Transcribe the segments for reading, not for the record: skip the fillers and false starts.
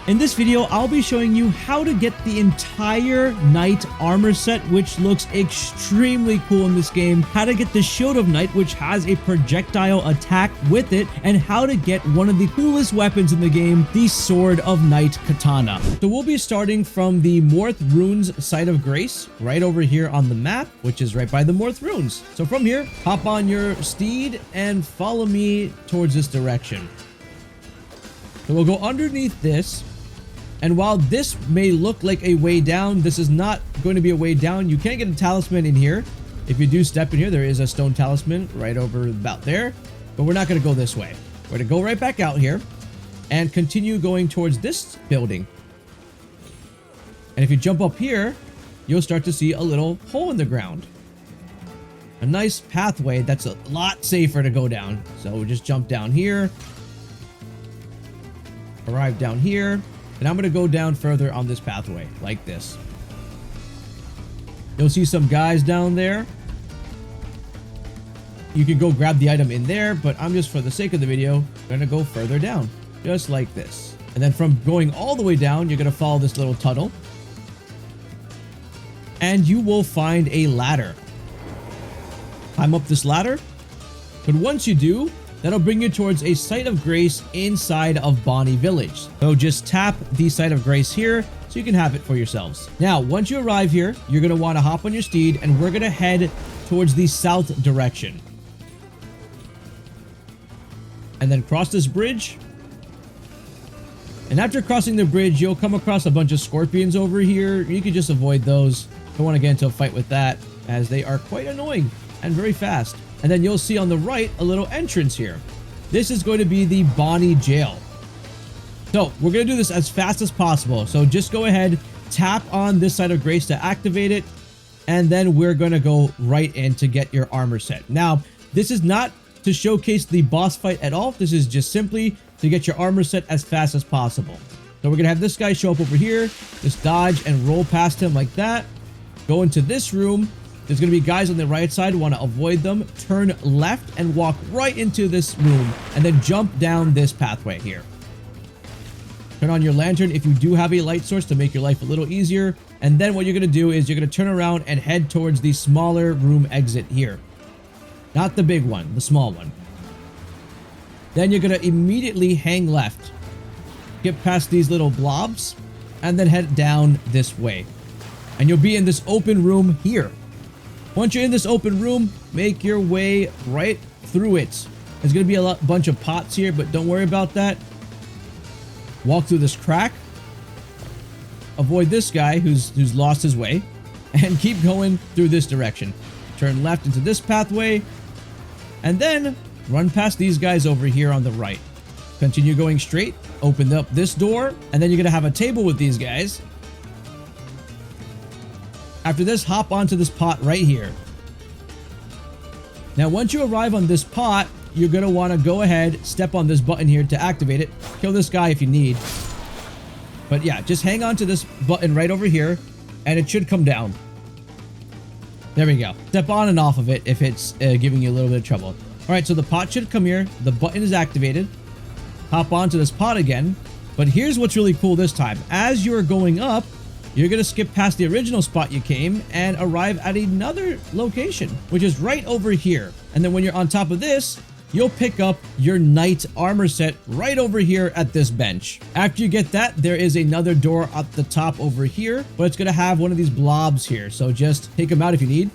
In this video, I'll be showing you how to get the entire knight armor set, which looks extremely cool in this game, how to get the Sword of Night, which has a projectile attack with it, and how to get one of the coolest weapons in the game, the Sword of Night Katana. So we'll be starting from the Morth Runes site of Grace, right over here on the map, which is right by the Morth Runes. So from here, hop on your steed and follow me towards this direction. So we'll go underneath this. And while this may look like a way down, this is not going to be a way down. You can't get a talisman in here. If you do step in here, there is a stone talisman right over about there. But we're not going to go this way. We're going to go right back out here and continue going towards this building. And if you jump up here, you'll start to see a little hole in the ground. A nice pathway that's a lot safer to go down. So we'll just jump down here. Arrive down here. And I'm going to go down further on this pathway, like this. You'll see some guys down there. You can go grab the item in there, but I'm just, for the sake of the video, going to go further down, just like this. And then from going all the way down, you're going to follow this little tunnel. And you will find a ladder. Climb up this ladder. But once you do, that'll bring you towards a site of grace inside of Bonny Village. So just tap the site of grace here so you can have it for yourselves. Now, once you arrive here, you're going to want to hop on your steed and we're going to head towards the south direction. And then cross this bridge. And after crossing the bridge, you'll come across a bunch of scorpions over here. You can just avoid those. Don't want to get into a fight with that, as they are quite annoying and very fast. And then you'll see on the right a little entrance here. This is going to be the Bonny Jail. So we're going to do this as fast as possible. So just go ahead, tap on this side of grace to activate it. And then we're going to go right in to get your armor set. Now, this is not to showcase the boss fight at all. This is just simply to get your armor set as fast as possible. So we're going to have this guy show up over here. Just dodge and roll past him like that. Go into this room. There's going to be guys on the right side. Want to avoid them. Turn left and walk right into this room. And then jump down this pathway here. Turn on your lantern if you do have a light source to make your life a little easier. And then what you're going to do is you're going to turn around and head towards the smaller room exit here. Not the big one, the small one. Then you're going to immediately hang left. Get past these little blobs. And then head down this way. And you'll be in this open room here. Once you're in this open room, make your way right through it. There's going to be a bunch of pots here, but don't worry about that. Walk through this crack. Avoid this guy who's lost his way. And keep going through this direction. Turn left into this pathway. And then run past these guys over here on the right. Continue going straight. Open up this door. And then you're going to have a table with these guys. After this, hop onto this pot right here. Now, once you arrive on this pot, you're going to want to go ahead, step on this button here to activate it. Kill this guy if you need. But yeah, just hang on to this button right over here, and it should come down. There we go. Step on and off of it if it's giving you a little bit of trouble. All right, so the pot should come here. The button is activated. Hop onto this pot again. But here's what's really cool this time. As you're going up, you're going to skip past the original spot you came and arrive at another location, which is right over here. And then when you're on top of this, you'll pick up your knight armor set right over here at this bench. After you get that, there is another door at the top over here, but it's going to have one of these blobs here. So just take them out if you need.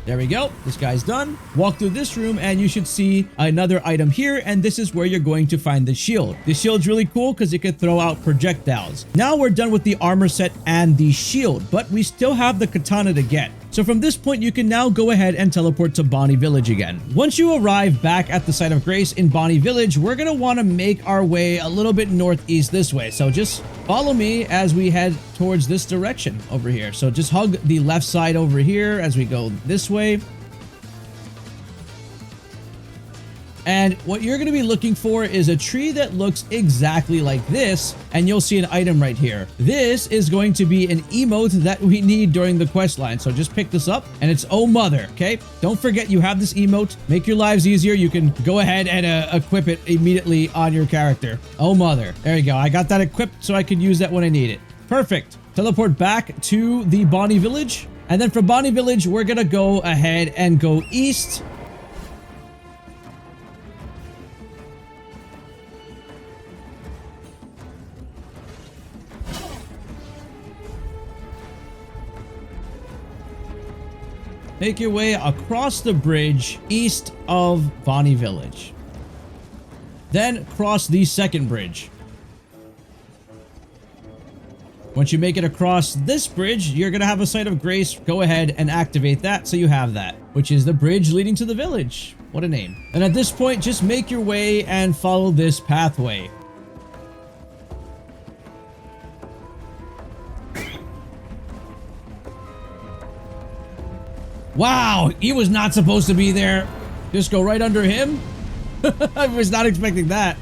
There we go. This guy's done. Walk through this room and you should see another item here, and this is where you're going to find the shield. The shield's really cool because it can throw out projectiles. Now we're done with the armor set and the shield, but we still have the katana to get. So from this point, you can now go ahead and teleport to Bonny Village again. Once you arrive back at the site of grace in Bonny Village, we're going to want to make our way a little bit northeast this way. So just follow me as we head towards this direction over here. So just hug the left side over here as we go this way. And what you're going to be looking for is a tree that looks exactly like this, and you'll see an item right here. This is going to be an emote that we need during the quest line. So just pick this up, and it's Oh Mother, okay? Don't forget you have this emote. Make your lives easier. You can go ahead and equip it immediately on your character. Oh Mother. There you go. I got that equipped so I could use that when I need it. Perfect. Teleport back to the Bonny Village. And then from Bonny Village, we're going to go ahead and go east. Make your way across the bridge east of Bonny Village. Then cross the second bridge. Once you make it across this bridge, you're going to have a Site of Grace. Go ahead and activate that so you have that, which is the bridge leading to the village. What a name. And at this point, just make your way and follow this pathway. Wow, he was not supposed to be there. Just go right under him? I was not expecting that.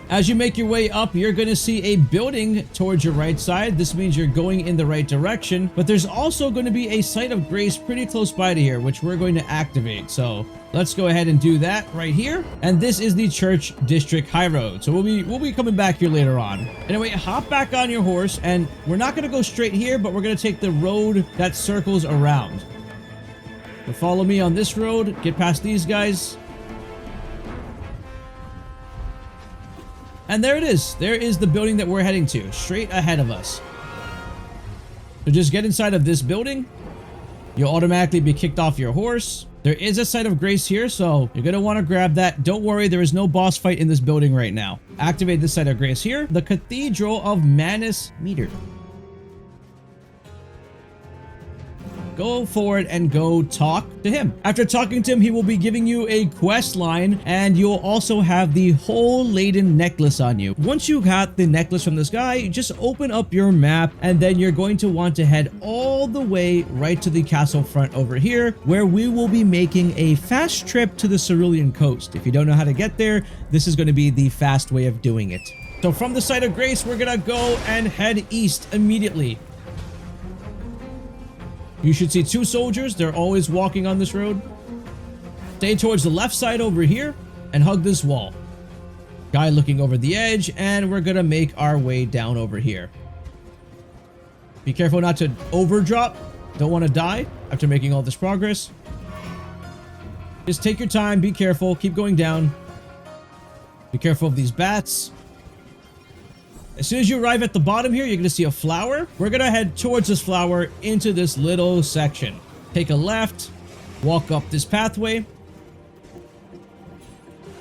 As you make your way up, you're going to see a building towards your right side. This means you're going in the right direction. But there's also going to be a Site of Grace pretty close by to here, which we're going to activate. So let's go ahead and do that right here. And this is the Church District High Road. So we'll be coming back here later on. Anyway, hop back on your horse, and we're not going to go straight here, but we're going to take the road that circles around. So follow me on this road. Get past these guys. And there it is. There is the building that we're heading to, straight ahead of us. So just get inside of this building. You'll automatically be kicked off your horse. There is a Site of Grace here, so you're going to want to grab that. Don't worry, there is no boss fight in this building right now. Activate the Site of Grace here. The Cathedral of Manus, Metyr. Go forward and go talk to him. After talking to him, he will be giving you a quest line, and you'll also have the whole Laden necklace on you. Once you got the necklace from this guy, just open up your map, and then you're going to want to head all the way right to the castle front over here, where we will be making a fast trip to the Cerulean coast. If you don't know how to get there, this is going to be the fast way of doing it. So from the Site of Grace, we're gonna go and head east immediately. You should see two soldiers. They're always walking on this road. Stay towards the left side over here and hug this wall. Guy looking over the edge, and we're gonna make our way down over here. Be careful not to overdrop. Don't want to die after making all this progress. Just take your time, be careful, keep going down. Be careful of these bats. As soon as you arrive at the bottom here, you're going to see a flower. We're going to head towards this flower into this little section. Take a left, walk up this pathway.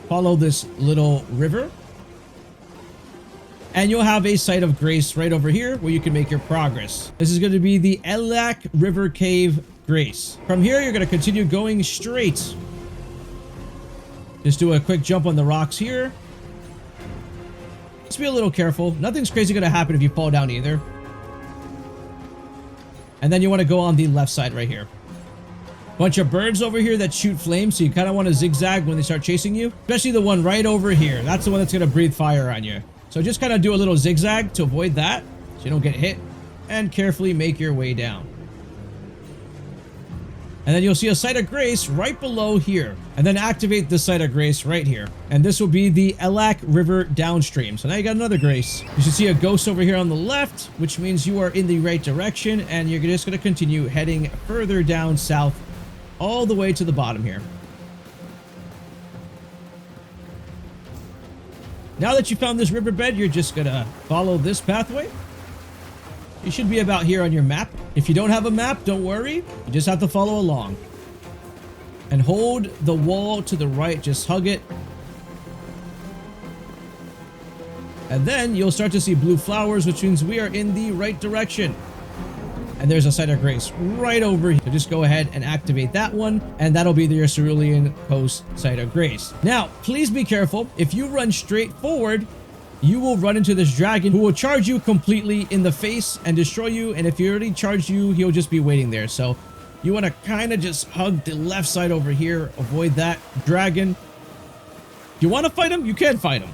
Follow this little river. And you'll have a Site of Grace right over here where you can make your progress. This is going to be the Elak River Cave Grace. From here, you're going to continue going straight. Just do a quick jump on the rocks here. Just be a little careful. Nothing's crazy going to happen if you fall down either. And then you want to go on the left side right here. Bunch of birds over here that shoot flames, so you kind of want to zigzag when they start chasing you. Especially the one right over here. That's the one that's going to breathe fire on you. So just kind of do a little zigzag to avoid that, so you don't get hit. And carefully make your way down. And then you'll see a Site of Grace right below here. And then activate the Site of Grace right here. And this will be the Elak River downstream. So now you got another Grace. You should see a ghost over here on the left, which means you are in the right direction. And you're just going to continue heading further down south all the way to the bottom here. Now that you found this riverbed, you're just going to follow this pathway. You should be about here on your map. If you don't have a map, don't worry. You just have to follow along. And hold the wall to the right. Just hug it. And then you'll start to see blue flowers, which means we are in the right direction. And there's a Site of Grace right over here. So just go ahead and activate that one. And that'll be your Cerulean Coast Site of Grace. Now, please be careful. If you run straight forward, you will run into this dragon who will charge you completely in the face and destroy you. And if he already charged you, he'll just be waiting there. So You want to kind of just hug the left side over here. Avoid that dragon. If you want to fight him, you can fight him.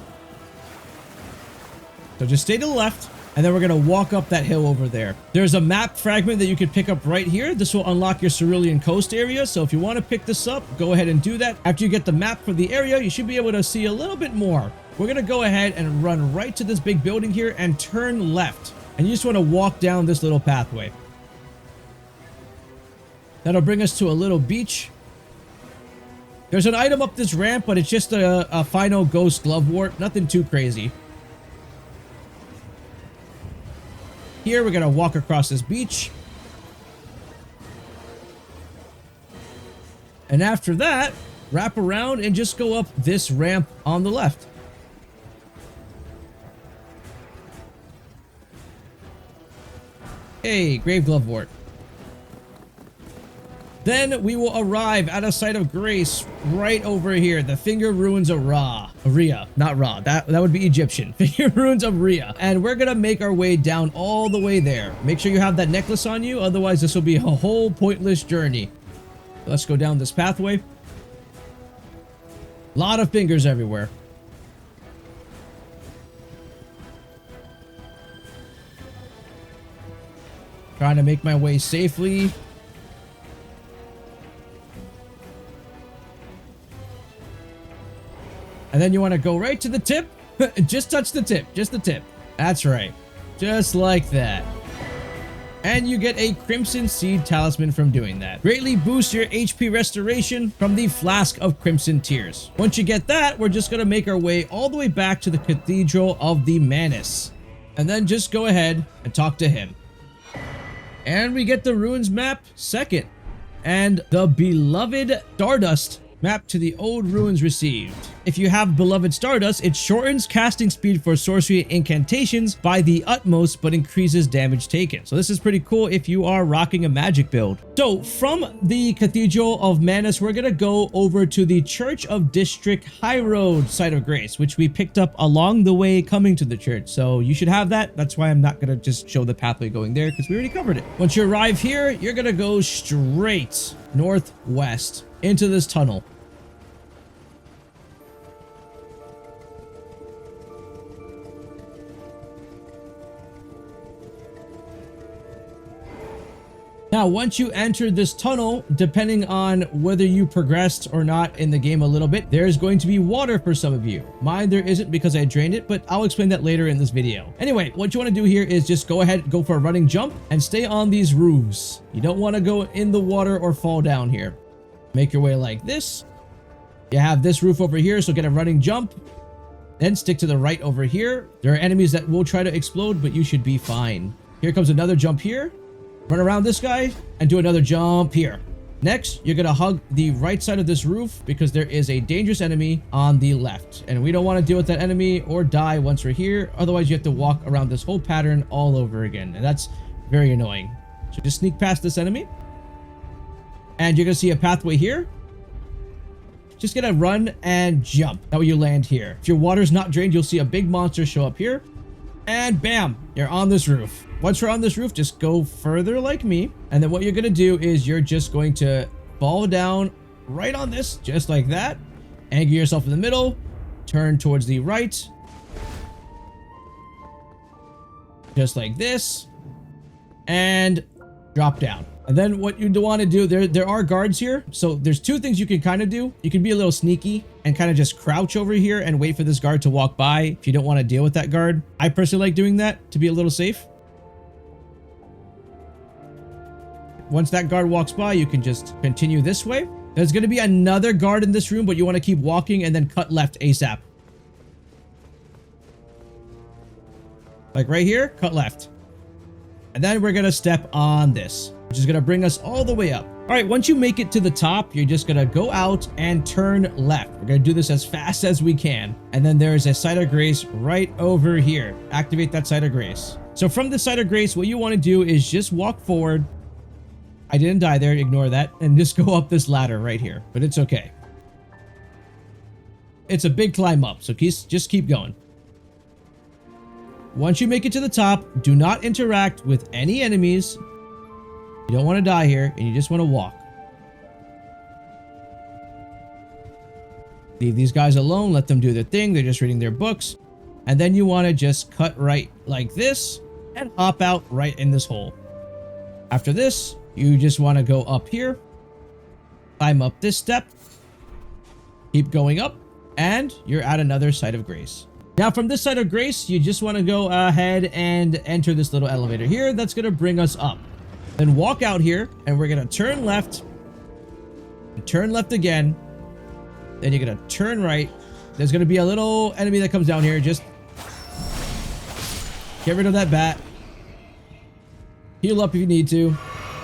So just stay to the left. And then we're going to walk up that hill over there. There's a map fragment that you can pick up right here. This will unlock your Cerulean coast area. So if you want to pick this up, go ahead and do that. After you get the map for the area, you should be able to see a little bit more. We're going to go ahead and run right to this big building here and turn left. And you just want to walk down this little pathway. That'll bring us to a little beach. There's an item up this ramp, but it's just a final ghost glove wart. Nothing too crazy. Here, we're going to walk across this beach. And after that, wrap around and just go up this ramp on the left. Hey, Grave Glove Wart. Then we will arrive at a site of grace right over here. The Finger Ruins of Rhia, not Ra. That would be Egyptian. Finger Ruins of Rhia. And we're going to make our way down all the way there. Make sure you have that necklace on you. Otherwise, this will be a whole pointless journey. Let's go down this pathway. A lot of fingers everywhere. Trying to make my way safely. And then you want to go right to the tip. Just touch the tip. Just the tip. That's right. Just like that. And you get a Crimson Seed Talisman from doing that. Greatly boosts your HP restoration from the Flask of Crimson Tears. Once you get that, we're just going to make our way all the way back to the Cathedral of the Manus. And then just go ahead and talk to him. And we get the Ruins map second. And the Beloved Stardust map to the old ruins received. If you have Beloved Stardust, it shortens casting speed for sorcery and incantations by the utmost, but increases damage taken. So this is pretty cool if you are rocking a magic build. So from the Cathedral of Manus, we're going to go over to the Church of District High Road site of grace, which we picked up along the way coming to the church. So you should have that. That's why I'm not going to just show the pathway going there, because we already covered it. Once you arrive here, you're going to go straight northwest into this tunnel. Now, once you enter this tunnel, depending on whether you progressed or not in the game a little bit, there's going to be water for some of you. Mine, there isn't because I drained it, but I'll explain that later in this video. Anyway, what you want to do here is just go ahead, go for a running jump, and stay on these roofs. You don't want to go in the water or fall down here. Make your way like this. You have this roof over here, so get a running jump. Then stick to the right over here. There are enemies that will try to explode, but you should be fine. Here comes another jump here. Run around this guy and do another jump here. Next, you're going to hug the right side of this roof because there is a dangerous enemy on the left. And we don't want to deal with that enemy or die once we're here. Otherwise, you have to walk around this whole pattern all over again. And that's very annoying. So just sneak past this enemy. And you're going to see a pathway here. Just going to run and jump. That way you land here. If your water's not drained, you'll see a big monster show up here. And bam, you're on this roof. Once you're on this roof, just go further like me. And then what you're going to do is you're just going to fall down right on this, just like that. Anchor yourself in the middle. Turn towards the right. Just like this. And drop down. And then what you want to do, there are guards here. So there's two things you can kind of do. You can be a little sneaky and kind of just crouch over here and wait for this guard to walk by if you don't want to deal with that guard. I personally like doing that to be a little safe. Once that guard walks by, you can just continue this way. There's going to be another guard in this room, but you want to keep walking and then cut left ASAP. Like right here, cut left. And then we're going to step on this, which is going to bring us all the way up. All right, once you make it to the top, you're just going to go out and turn left. We're going to do this as fast as we can. And then there's a site of grace right over here. Activate that site of grace. So from the site of grace, what you want to do is just walk forward. I didn't die there, ignore that. And just go up this ladder right here, but it's okay. It's a big climb up, so just keep going. Once you make it to the top, do not interact with any enemies. You You don't want to die here, and you just want to walk. Leave these guys alone. Let them do their thing. They're just reading their books. And then you want to just cut right like this and hop out right in this hole. After this, you just want to go up here, climb up this step, keep going up, and you're at another site of grace. Now from this site of grace, you just want to go ahead and enter this little elevator here. That's going to bring us up. Then walk out here, and we're going to turn left, and turn left again. Then you're going to turn right. There's going to be a little enemy that comes down here. Just get rid of that bat. Heal up if you need to.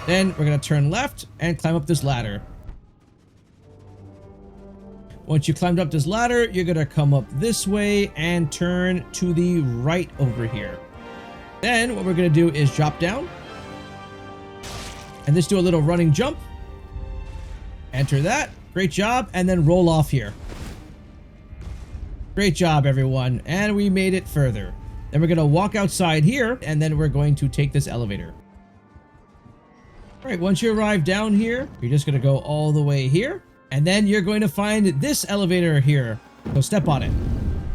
Then we're going to turn left and climb up this ladder. Once you climbed up this ladder, you're going to come up this way and turn to the right over here. Then what we're going to do is drop down. And just do a little running jump. Enter that. Great job. And then roll off here. Great job, everyone. And we made it further. Then we're going to walk outside here. And then we're going to take this elevator. All right, once you arrive down here, you're just going to go all the way here. And then you're going to find this elevator here. So step on it.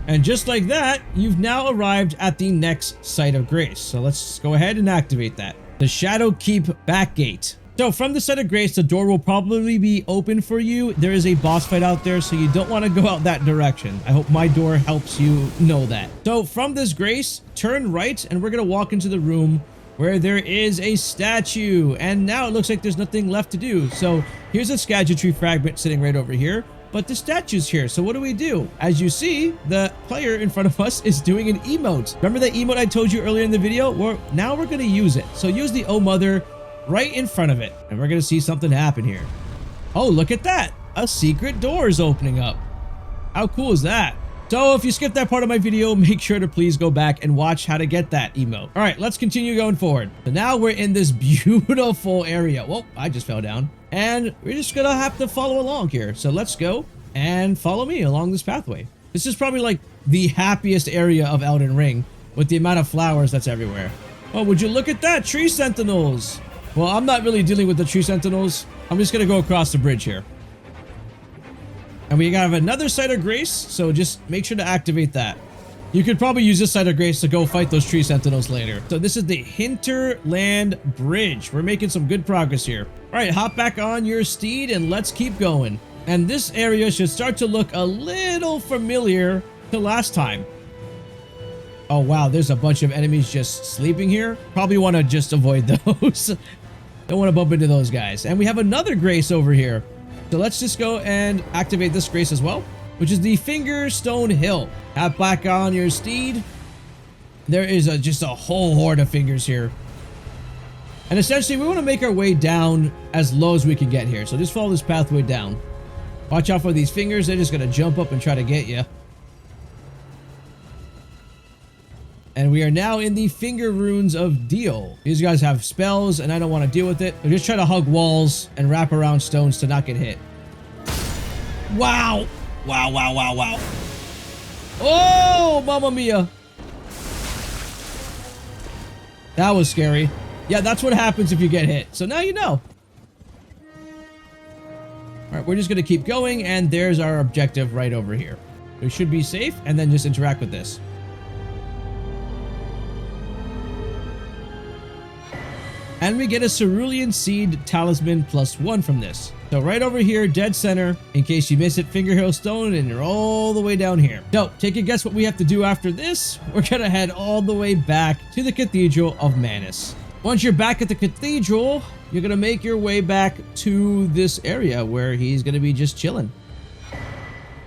And just like that, you've now arrived at the next site of grace. So let's go ahead and activate that. The Shadow Keep back gate. So from the site of grace, the door will probably be open for you. There is a boss fight out there, so you don't want to go out that direction. I hope my door helps you know that. So from this grace, turn right, and we're going to walk into the room where there is a statue. And now it looks like there's nothing left to do. So here's a Erdtree fragment sitting right over here. But the statue's here, so what do? As you see, the player in front of us is doing an emote. Remember that emote I told you earlier in the video? Well, now we're going to use it. So use the Oh Mother right in front of it, and we're going to see something happen here. Oh, look at that. A secret door is opening up. How cool is that? So if you skipped that part of my video, make sure to please go back and watch how to get that emote. All right, let's continue going forward. So now we're in this beautiful area. Whoa, I just fell down. And we're just gonna have to follow along here. So let's go and follow me along this pathway. This is probably like the happiest area of Elden Ring with the amount of flowers that's everywhere. Oh, would you look at that? Tree sentinels. Well, I'm not really dealing with the tree sentinels. I'm just gonna go across the bridge here. And we have another site of grace, so just make sure to activate that. You could probably use this site of grace to go fight those tree sentinels later. So this is the Hinterland Bridge. We're making some good progress here. All right, hop back on your steed and let's keep going. And this area should start to look a little familiar to last time. Oh wow, there's a bunch of enemies just sleeping here. Probably want to just avoid those. Don't want to bump into those guys. And we have another grace over here. So let's just go and activate this grace as well, which is the Fingerstone Hill. Hop back on your steed. There is just a whole horde of fingers here. And essentially, we want to make our way down as low as we can get here. So just follow this pathway down. Watch out for these fingers. They're just going to jump up and try to get you. And we are now in the Finger Runes of Dheo. These guys have spells, and I don't want to deal with it. They're just trying to hug walls and wrap around stones to not get hit. Wow! Wow, wow, wow, wow. Oh, mamma mia. That was scary. Yeah, that's what happens if you get hit. So now you know. All right, we're just going to keep going, and there's our objective right over here. We should be safe, and then just interact with this. And we get a Cerulean Seed Talisman +1 from this. So right over here, dead center, in case you miss it, Finger Hill Stone, and you're all the way down here. So take a guess what we have to do after this. We're gonna head all the way back to the Cathedral of Manus. Once you're back at the Cathedral, you're gonna make your way back to this area where he's gonna be just chilling.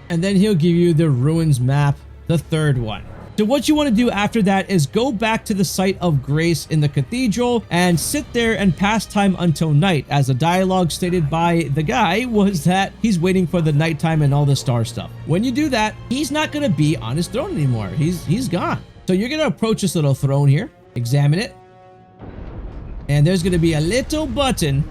And then he'll give you the Ruins map, the third one. So what you want to do after that is go back to the site of grace in the cathedral and sit there and pass time until night, as the dialogue stated by the guy was that he's waiting for the nighttime and all the star stuff. When you do that, he's not going to be on his throne anymore. He's gone. So you're going to approach this little throne here, examine it, and there's going to be a little button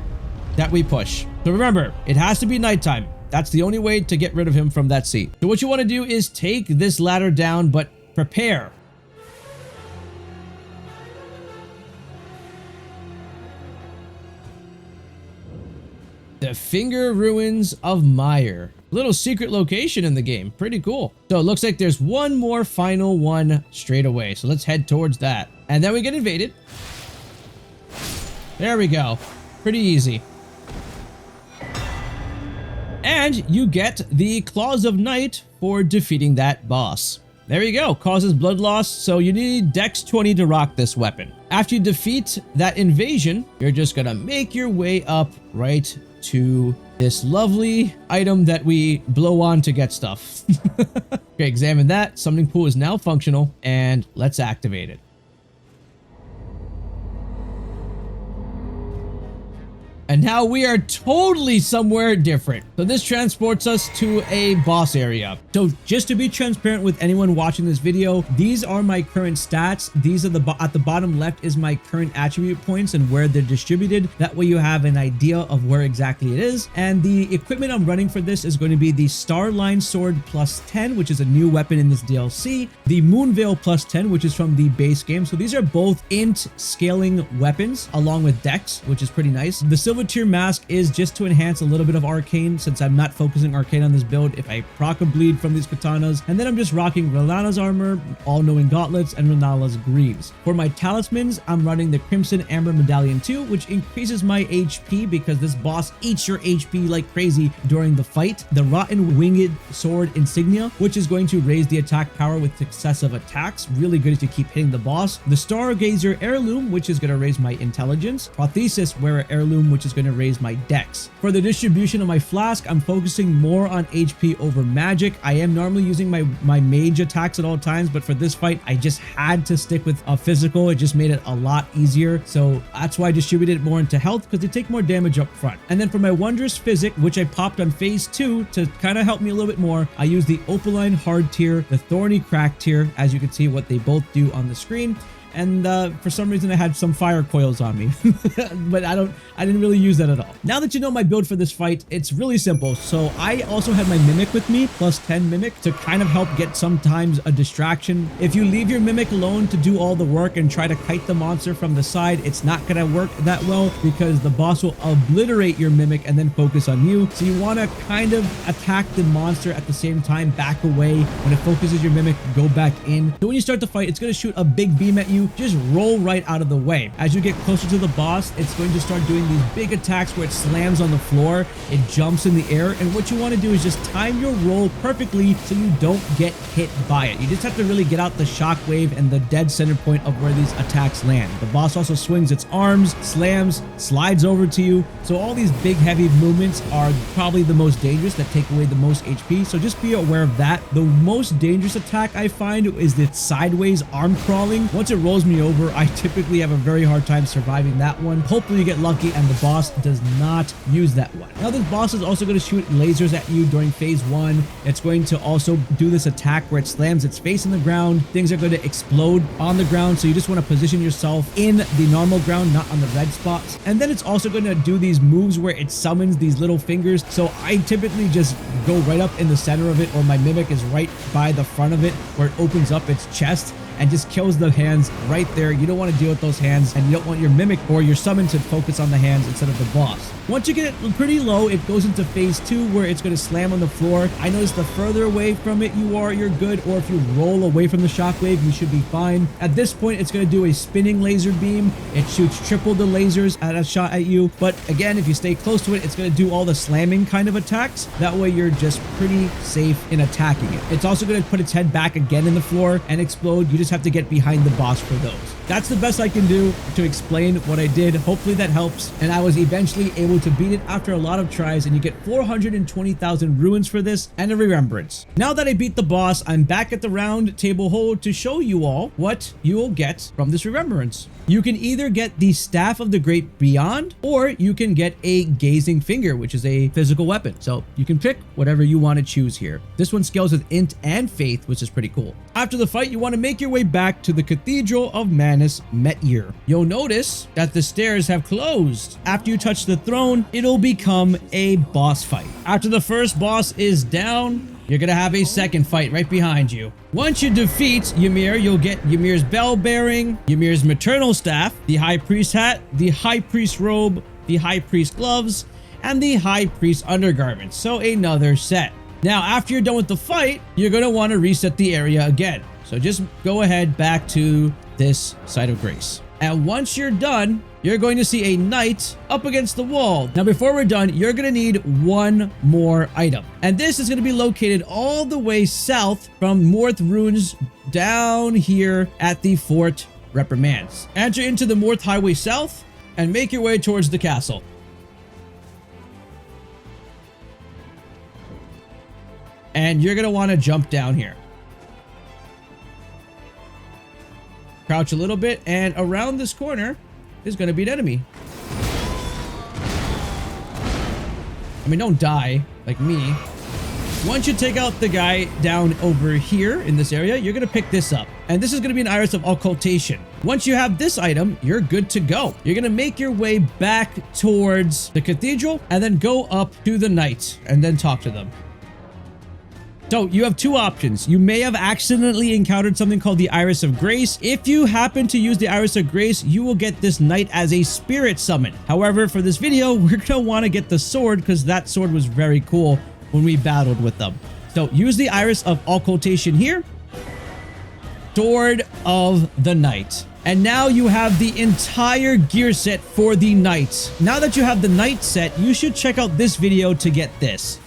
that we push. So remember, it has to be nighttime. That's the only way to get rid of him from that seat. So what you want to do is take this ladder down, but prepare. Finger Ruins of Miyr. Little secret location in the game. Pretty cool. So it looks like there's one more final one straight away. So let's head towards that. And then we get invaded. There we go. Pretty easy. And you get the Claws of Night for defeating that boss. There you go. Causes blood loss, so you need Dex 20 to rock this weapon. After you defeat that invasion, you're just gonna make your way up right to this lovely item that we blow on to get stuff. Okay, examine that. Summoning pool is now functional, and let's activate it. And now we are totally somewhere different. So this transports us to a boss area. So just to be transparent with anyone watching this video, these are my current stats. These are at the bottom left is my current attribute points and where they're distributed. That way you have an idea of where exactly it is. And the equipment I'm running for this is going to be the Starline Sword plus 10, which is a new weapon in this DLC. The Moonveil plus 10, which is from the base game. So these are both int scaling weapons along with Dex, which is pretty nice. The Silver Tier Mask is just to enhance a little bit of arcane, since I'm not focusing arcane on this build. If I proc a bleed from these katanas, and then I'm just rocking Rellana's armor, all-knowing gauntlets, and Rellana's greaves. For my talismans, I'm running the Crimson Amber Medallion 2, which increases my HP because this boss eats your HP like crazy during the fight. The Rotten Winged Sword Insignia, which is going to raise the attack power with successive attacks. Really good to keep hitting the boss. The Stargazer Heirloom, which is going to raise my intelligence. Prothesis Wearer Heirloom, which is going to raise my dex. For the distribution of my flask, I'm focusing more on HP over magic. I am normally using my mage attacks at all times, but for this fight, I just had to stick with a physical. It just made it a lot easier. So that's why I distributed it more into health, because they take more damage up front. And then for my Wondrous Physic, which I popped on phase 2 to kind of help me a little bit more, I use the Opaline Hard tier, the Thorny Crack tier, as you can see what they both do on the screen. And for some reason I had some fire coils on me, but I didn't really use that at all. Now that you know my build for this fight, it's really simple. So I also had my Mimic with me, plus 10 Mimic, to kind of help get sometimes a distraction. If you leave your Mimic alone to do all the work and try to kite the monster from the side, it's not gonna work that well, because the boss will obliterate your Mimic and then focus on you. So you wanna kind of attack the monster at the same time, back away. When it focuses your Mimic, go back in. So when you start the fight, it's gonna shoot a big beam at you. Just roll right out of the way. As you get closer to the boss, it's going to start doing these big attacks where it slams on the floor, it jumps in the air, and what you want to do is just time your roll perfectly so you don't get hit by it. You just have to really get out the shockwave and the dead center point of where these attacks land. The boss also swings its arms, slams, slides over to you. So all these big heavy movements are probably the most dangerous, that take away the most HP. So just be aware of that. The most dangerous attack I find is the sideways arm crawling. Once it rolls me over, I typically have a very hard time surviving that one. Hopefully you get lucky and the boss does not use that one. Now this boss is also going to shoot lasers at you during phase 1. It's going to also do this attack where it slams its face in the ground. Things are going to explode on the ground, so you just want to position yourself in the normal ground, not on the red spots. And then it's also going to do these moves where it summons these little fingers. So I typically just go right up in the center of it, or my Mimic is right by the front of it where it opens up its chest and just kills the hands right there. You don't want to deal with those hands, and you don't want your Mimic or your summon to focus on the hands instead of the boss. Once you get it pretty low, it goes into phase 2 where it's going to slam on the floor. I noticed the further away from it you are, you're good, or if you roll away from the shockwave, you should be fine. At this point, it's going to do a spinning laser beam. It shoots triple the lasers at a shot at you. But again, if you stay close to it, it's going to do all the slamming kind of attacks. That way you're just pretty safe in attacking it. It's also going to put its head back again in the floor and explode. You just have to get behind the boss for those. That's the best I can do to explain what I did. Hopefully that helps. And I was eventually able to beat it after a lot of tries, and you get 420,000 ruins for this and a remembrance. Now that I beat the boss, I'm back at the round table hold to show you all what you will get from this remembrance. You can either get the Staff of the Great Beyond, or you can get a Gazing Finger, which is a physical weapon. So you can pick whatever you want to choose here. This one scales with Int and Faith, which is pretty cool. After the fight, you want to make your way back to the Cathedral of Manus, Metyr. You'll notice that the stairs have closed. After you touch the throne, it'll become a boss fight. After the first boss is down, you're gonna have a second fight right behind you. Once you defeat Ymir, you'll get Ymir's bell bearing, Ymir's maternal staff, the High Priest hat, the High Priest robe, the High Priest gloves, and the High Priest undergarments, so another set. Now, after you're done with the fight, you're going to want to reset the area again. So just go ahead back to this site of grace. And once you're done, you're going to see a knight up against the wall. Now, before we're done, you're going to need one more item. And this is going to be located all the way south from Morth Ruins down here at the Fort Reprimands. Enter into the Morth Highway South and make your way towards the castle. And you're going to want to jump down here. Crouch a little bit, and around this corner is going to be an enemy. I mean, don't die like me. Once you take out the guy down over here in this area, you're going to pick this up. And this is going to be an Iris of Occultation. Once you have this item, you're good to go. You're going to make your way back towards the cathedral and then go up to the knight and then talk to them. So you have two options. You may have accidentally encountered something called the Iris of Grace. If you happen to use the Iris of Grace, you will get this knight as a spirit summon. However, for this video, we're going to want to get the sword because that sword was very cool when we battled with them. So use the Iris of Occultation here. Sword of the Knight. And now you have the entire gear set for the knight. Now that you have the knight set, you should check out this video to get this.